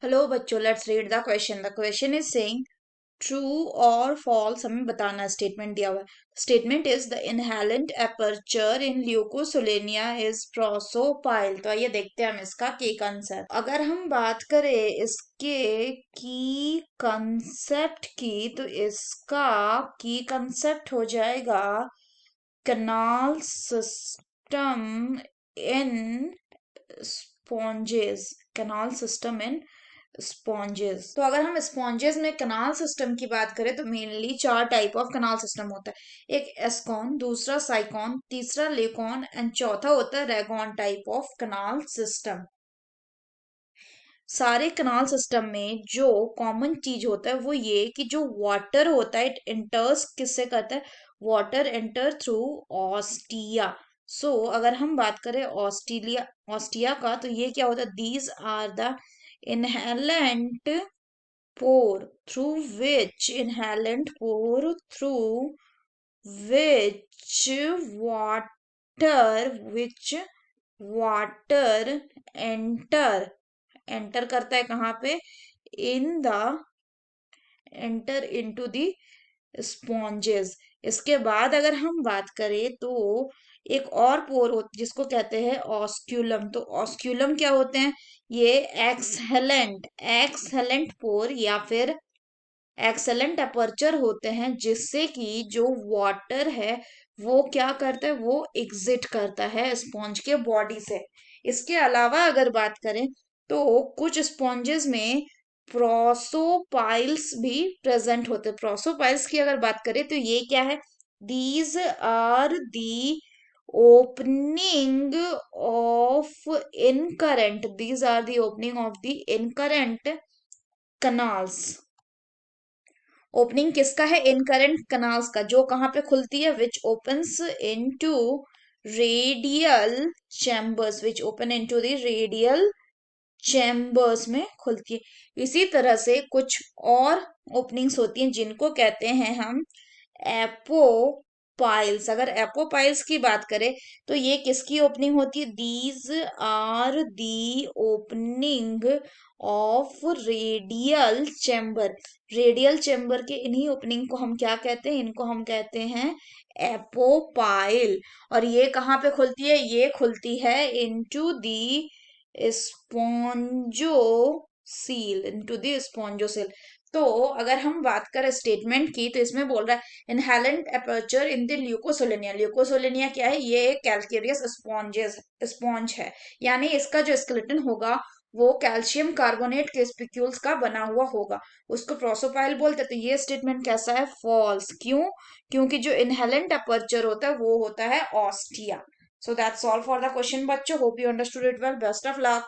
Hello बच्चों, let's read the question. The question is saying true और false हमें बताना। स्टेटमेंट दिया हुआ है। Statement is the inhalant aperture in Leucosolenia is prosopyle. तो आइए देखते हैं हम इसका की कंसेप्ट। अगर हम बात करें इसके की कंसेप्ट की, तो इसका की कंसेप्ट हो जाएगा canal system in sponges। canal system in sponges. तो अगर हम स्पॉन्जेस में कनाल सिस्टम की बात करें तो मेनली चार टाइप ऑफ कनाल सिस्टम होता है। एक एस्कॉन, दूसरा साइकॉन, तीसरा लेकॉन एंड चौथा होता है रेगॉन टाइप ऑफ कनाल सिस्टम। सारे कनाल सिस्टम में जो कॉमन चीज होता है वो ये कि जो वाटर होता है इट एंटर्स किससे करता है, वाटर एंटर थ्रू ऑस्टिया। सो अगर हम बात करें ऑस्ट्रेलिया ऑस्टिया का, तो ये क्या होता है, these are the inhalant pore through which water enter करता है कहाँ पे, in the enter into the sponges. इसके बाद अगर हम बात करें तो एक और पोर जिसको कहते हैं ऑस्क्यूलम। तो ऑस्क्यूलम क्या होते हैं, ये एक्सहेलेंट पोर या फिर एक्सेलेंट अपर्चर होते हैं, जिससे कि जो वाटर है वो क्या करता है, वो एग्जिट करता है स्पॉन्ज के बॉडी से। इसके अलावा अगर बात करें तो कुछ स्पॉन्जेस में प्रोसोपाइल्स भी प्रेजेंट होते हैं। प्रोसोपाइल्स की अगर बात करें तो ये क्या है, these are the opening of incurrent these are the opening of the incurrent canals. Opening किसका है, इनकरेंट कनाल्स का, जो कहाँ पे खुलती है, विच opens into radial chambers, which open into the radial chambers में खुलती है। इसी तरह से कुछ और ओपनिंग्स होती हैं जिनको कहते हैं हम एपोपाइल्स। अगर एपोपाइल्स की बात करें तो ये किसकी ओपनिंग होती है, these are the opening of radial chamber. Radial chamber के इन्हीं ओपनिंग को हम क्या कहते हैं, इनको हम कहते हैं एपोपाइल। और ये कहाँ पे खुलती है, ये खुलती है into the spongocoel, into the spongocoel. तो अगर हम बात करें स्टेटमेंट की, तो इसमें बोल रहा है inhalant aperture in the Leucosolenia. Leucosolenia क्या है, ये एक कैल्केरियस स्पॉन्ज है, यानी इसका जो स्केलेटन होगा वो कैल्शियम कार्बोनेट के स्पिक्यूल्स का बना हुआ होगा, उसको प्रोसोपाइल बोलते हैं। तो ये स्टेटमेंट कैसा है, फॉल्स। क्यों, क्योंकि जो इनहेलेंट अपर्चर होता है वो होता है ostia. So that's all for the question, बच्चों. Hope you understood it well. Best of luck.